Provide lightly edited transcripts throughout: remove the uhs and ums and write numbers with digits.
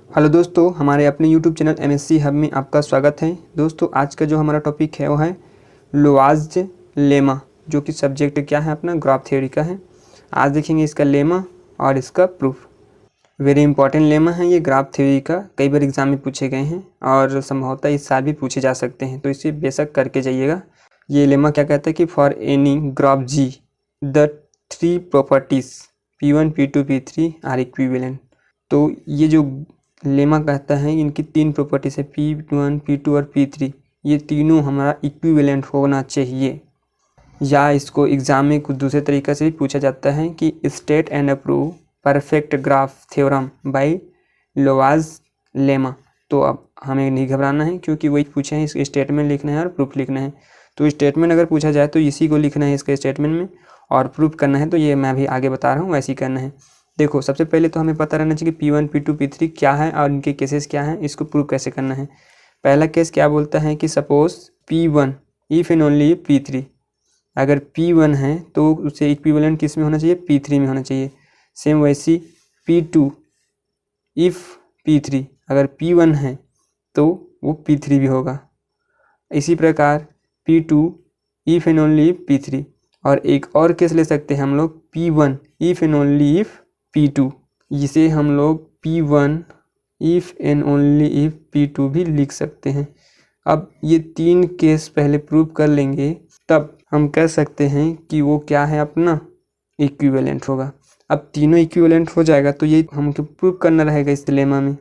Hello दोस्तों, हमारे अपने यूट्यूब चैनल एमएससी हब में आपका स्वागत है। दोस्तों, आज का जो हमारा टॉपिक है वो है लोवाज़ लेमा, जो कि सब्जेक्ट क्या है अपना ग्राफ थ्योरी का है। आज देखेंगे इसका लेमा और इसका प्रूफ। वेरी इंपॉर्टेंट लेमा है ये ग्राफ थ्योरी का, कई बार एग्जाम में पूछे गए हैं और संभवतः इस साल भी पूछे जा सकते हैं, तो इसे बेशक करके जाइएगा। ये लेमा क्या कहता है कि for any graph G the three properties P1, P2, P3 are equivalent. तो ये जो लेमा कहता है इनकी तीन प्रॉपर्टीज है P1, P2 और P3, ये तीनों हमारा इक्विवेलेंट होना चाहिए। या इसको एग्जाम में कुछ दूसरे तरीके से भी पूछा जाता है कि state and approve perfect graph theorem by Lovasz lemma. तो अब हमें नहीं घबराना है, क्योंकि वही पूछे हैं, इसके स्टेटमेंट लिखना है और प्रूफ लिखना है। तो स्टेटमेंट अगर पूछा जाए तो इसी को लिखना है इसके स्टेटमेंट में, और प्रूफ करना है तो ये मैं भी आगे बता रहा हूँ वैसे ही करना है। देखो, सबसे पहले तो हमें पता रहना चाहिए कि P1, P2, P3 क्या है और इनके केसेस क्या हैं, इसको प्रूव कैसे करना है। पहला केस क्या बोलता है कि suppose P1 if and only P3, अगर P1 है तो उसे इक्विवेलेंट किस में होना चाहिए, P3 में होना चाहिए। सेम वैसी P2 इफ़ P3, अगर P1 है तो वो P3 भी होगा। इसी प्रकार P2 if and only P3, और एक और केस ले सकते हैं हम लोग P1 if and only if P2, इसे हम लोग P1 if and only if P2 भी लिख सकते हैं। अब ये तीन केस पहले प्रूव कर लेंगे, तब हम कह सकते हैं कि वो क्या है अपना इक्विवेलेंट होगा। अब तीनों इक्विवेलेंट हो जाएगा तो ये हमको प्रूव करना रहेगा इस लेमा में।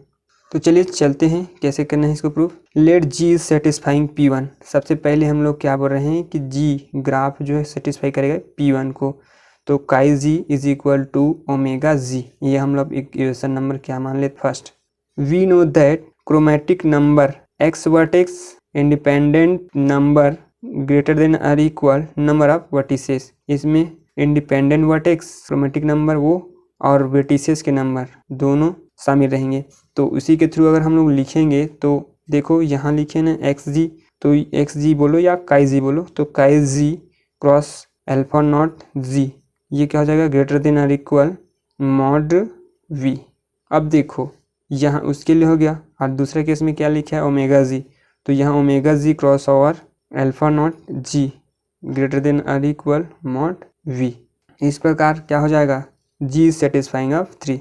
तो चलिए चलते हैं कैसे करना है इसको proof. Let G is satisfying P1। सबसे पहले हम लोग क्या बोल रहे हैं कि जी ग्राफ जो है सेटिस्फाई करेगा P1 को, तो chi G is equal to omega G. ये हम लोग इक्वेशन नंबर क्या मान लेते first. We know that chromatic number x vertex independent number greater than और इक्वल नंबर ऑफ वर्टिसेस। इसमें इंडिपेंडेंट वर्टेक्स क्रोमेटिक नंबर वो और वर्टिसेस के नंबर दोनों शामिल रहेंगे। तो उसी के थ्रू अगर हम लोग लिखेंगे तो देखो यहाँ लिखे ना एक्स जी, तो एक्स जी बोलो या काई जी बोलो, तो chi ji cross alpha not जी, ये क्या हो जाएगा ग्रेटर देन और इक्वल मॉड वी। अब देखो यहाँ उसके लिए हो गया, और दूसरे केस में क्या लिखा है ओमेगा जी, तो यहाँ omega ji cross over alpha not ji greater than और इक्वल मॉड वी। इस प्रकार क्या हो जाएगा जी इज सेटिस्फाइंग ऑफ 3,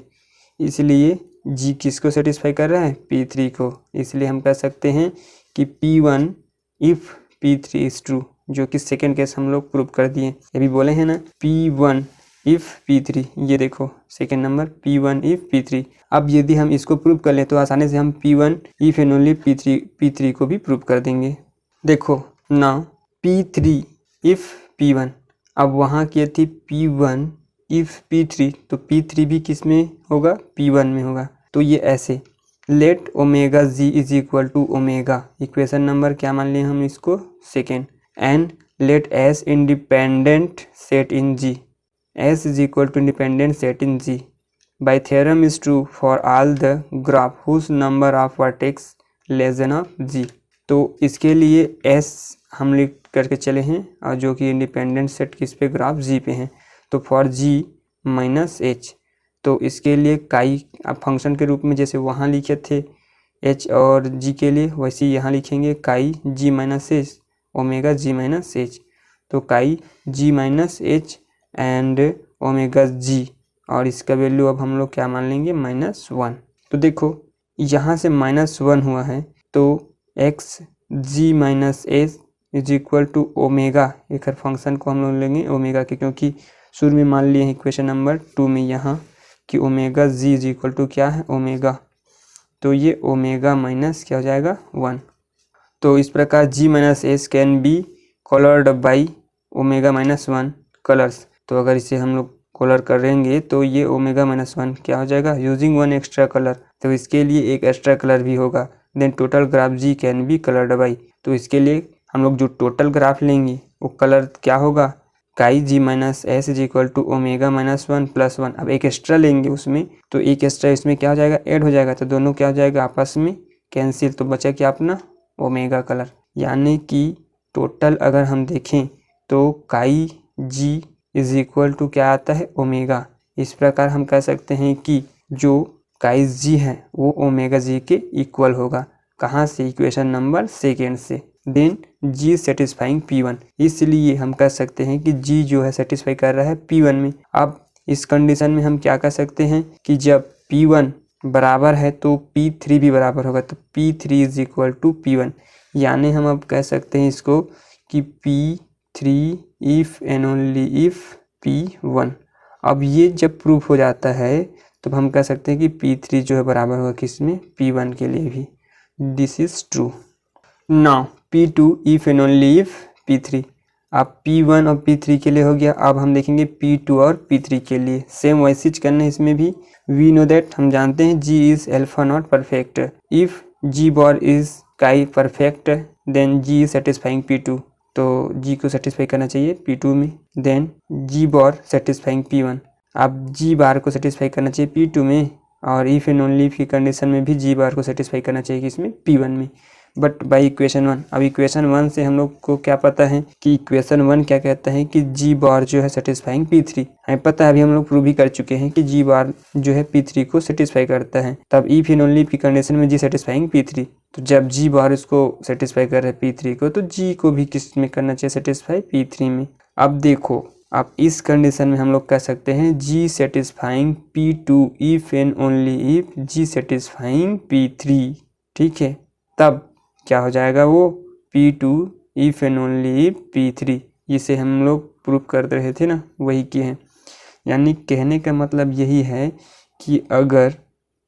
इसलिए जी किसको सेटिस्फाई कर रहा है P3 को, इसलिए हम कह सकते हैं कि P1 if P3 is true, जो कि सेकेंड केस हम लोग प्रूव कर दिए। ये भी बोले हैं ना P1 इफ़ P3, ये देखो second number P1 if P3। अब यदि हम इसको प्रूव कर लें तो आसानी से हम P1 if and only P3 को भी प्रूव कर देंगे। देखो नाउ P3 इफ़ P1, अब वहाँ की थी P1 इफ़ P3, तो P3 भी किस में होगा P1 में होगा। तो ये ऐसे let omega G is equal to omega, equation number क्या मान लिए हम इसको second, and let S independent set in G, S is equal to independent set in G by theorem is true for all the graph whose number of vertex less than of G. तो इसके लिए S हम लिख करके चले हैं, और जो कि इंडिपेंडेंट सेट किस पे ग्राफ जी पे हैं, तो फॉर जी माइनस एच, तो इसके लिए काई अब फंक्शन के रूप में जैसे वहाँ लिखे थे एच और जी के लिए, वैसे ही यहाँ लिखेंगे काई G minus H omega G minus H, तो chi G minus H and omega जी, और इसका वैल्यू अब हम लोग क्या मान लेंगे -1। तो देखो यहाँ से -1 हुआ है, तो x G minus H is equal to omega, एक फंक्शन को हम लोग लेंगे ओमेगा के, क्योंकि शुरू में मान लिए हैं इक्वेशन नंबर 2 में यहाँ कि omega G is equal to क्या है ओमेगा, तो ये ओमेगा माइनस क्या हो जाएगा 1। तो इस प्रकार G minus S can be coloured by omega -1 colours. तो अगर इसे हम लोग कलर करेंगे तो ये ओमेगा -1 क्या हो जाएगा यूजिंग वन एक्स्ट्रा कलर, तो इसके लिए एक एक्स्ट्रा कलर भी होगा। Then total graph G can be coloured by, तो इसके लिए हम लोग जो टोटल ग्राफ लेंगे वो कलर क्या होगा chi G minus S is equal to omega -1 + 1। अब एक एक्स्ट्रा लेंगे उसमें, तो एक एक्स्ट्रा इसमें क्या हो जाएगा ऐड हो जाएगा, तो दोनों क्या हो जाएगा आपस में कैंसिल, तो बचा क्या अपना ओमेगा कलर। यानी कि टोटल अगर हम देखें तो chi G is equal to क्या आता है ओमेगा। इस प्रकार हम कह सकते हैं कि जो काइस जी है वो ओमेगा जी के इक्वल होगा। कहाँ से? इक्वेशन नंबर सेकेंड से। देन जी सेटिस्फाइंग P1, इसलिए हम कह सकते हैं कि जी जो है सेटिस्फाई कर रहा है P1 में। अब इस कंडीशन में हम क्या कर सकते हैं कि जब P1 बराबर है तो P3 भी बराबर होगा, तो P3 is equal to P1, यानी हम अब कह सकते हैं इसको कि P3 if and only if P1। अब ये जब प्रूफ हो जाता है तो हम कह सकते हैं कि P3 जो है बराबर होगा किसमें? P1 के लिए भी। This is true. Now P2 if and only if P3। अब P1 और P3 के लिए हो गया। अब हम देखेंगे P2 और P3 के लिए सेम वैसे ही करना है इसमें भी। वी नो दैट, हम जानते हैं G is alpha not perfect. If G bar is chi perfect then G is satisfying P2, तो G को सेटिस्फाई करना चाहिए P2 में। देन G बार सेटिस्फाइंग P1, अब G बार को सेटिस्फाई करना चाहिए P2 में, और इफ एंड ओनली इफ की कंडीशन में भी G बार को सेटिस्फाई करना चाहिए इसमें P1 में, बट बाई इक्वेशन 1। अब इक्वेशन 1 से हम लोग को क्या पता है कि इक्वेशन 1 क्या कहता है कि G बार जो है सेटिस्फाइंग P3 हमें पता है, अभी हम लोग प्रूव भी कर चुके हैं कि G बार जो है P3 को सेटिस्फाई करता है। तब इफ एंड ओनली इफ की कंडीशन में G सेटिस्फाइंग P3, तो जब G बार इसको सेटिस्फाई कर रहे हैं P3 को, तो G को भी किस में करना चाहिए? सेटिस्फाई P3 में। अब देखो, अब इस कंडीशन में हम लोग कह सकते हैं G satisfying P2 if and only if G satisfying P3, ठीक है। तब क्या हो जाएगा? वो P2 if and only if P3, जिसे हम लोग प्रूफ कर रहे थे ना, वही किए हैं। यानी कहने का मतलब यही है कि अगर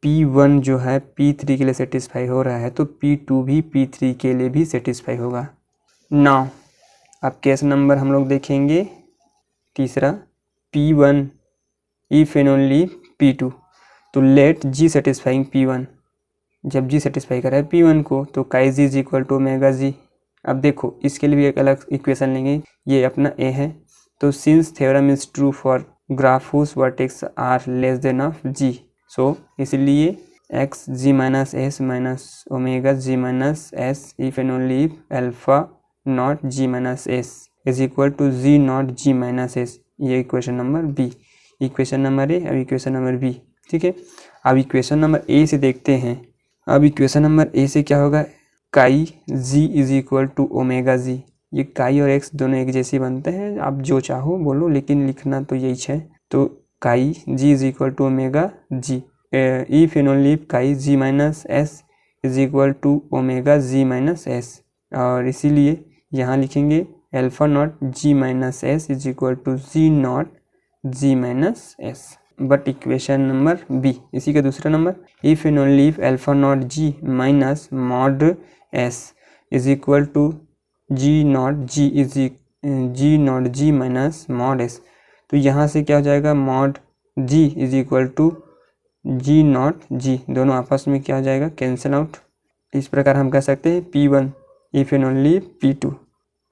P1 जो है P3 के लिए सेटिस्फाई हो रहा है तो P2 भी P3 के लिए भी सेटिस्फाई होगा। नाउ अब केस नंबर हम लोग देखेंगे तीसरा, P1 if and only P2, तो लेट G सेटिस्फाइंग P1। जब G सेटिस्फाई कर रहा है P1 को, तो chi G is equal to omega जी। अब देखो इसके लिए भी एक अलग इक्वेशन लेंगे, ये अपना A है। तो since theorem is true for graph whose vertex are less than of G, so इसलिए X G minus S minus omega G minus S if and only if alpha not G minus S is equal to G not G minus S. ये equation number B. Equation number A, अब equation number B, ठीक है। अब equation number ए से देखते हैं। अब equation number ए से क्या होगा? Chi G is equal to omega G. ये काई और एक्स दोनों एक जैसे बनते हैं, आप जो चाहो बोलो, लेकिन लिखना तो यही है। तो chi G is equal to omega G if and only if chi G minus S is equal to omega G minus S, और इसीलिए यहाँ लिखेंगे alpha not G minus S is equal to G not G minus S. But equation number B, इसी का दूसरा number, if and only if alpha not G minus mod S is equal to G not G is G not G minus mod S, तो यहाँ से क्या हो जाएगा? Mod G is equal to G not G, दोनों आपस में क्या हो जाएगा? Cancel out. इस प्रकार हम कह सकते हैं P1 if and only P2,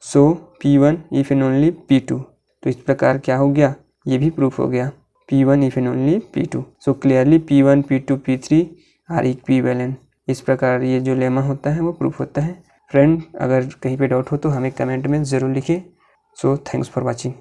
so P1 if and only P2। तो इस प्रकार क्या हो गया? ये भी प्रूफ हो गया, P1 if and only P2। So clearly P1 P2 P3 are equivalent. इस प्रकार ये जो लेमा होता है वो प्रूफ होता है। फ्रेंड, अगर कहीं पे डाउट हो तो हमें कमेंट में ज़रूर लिखिए। So thanks for watching.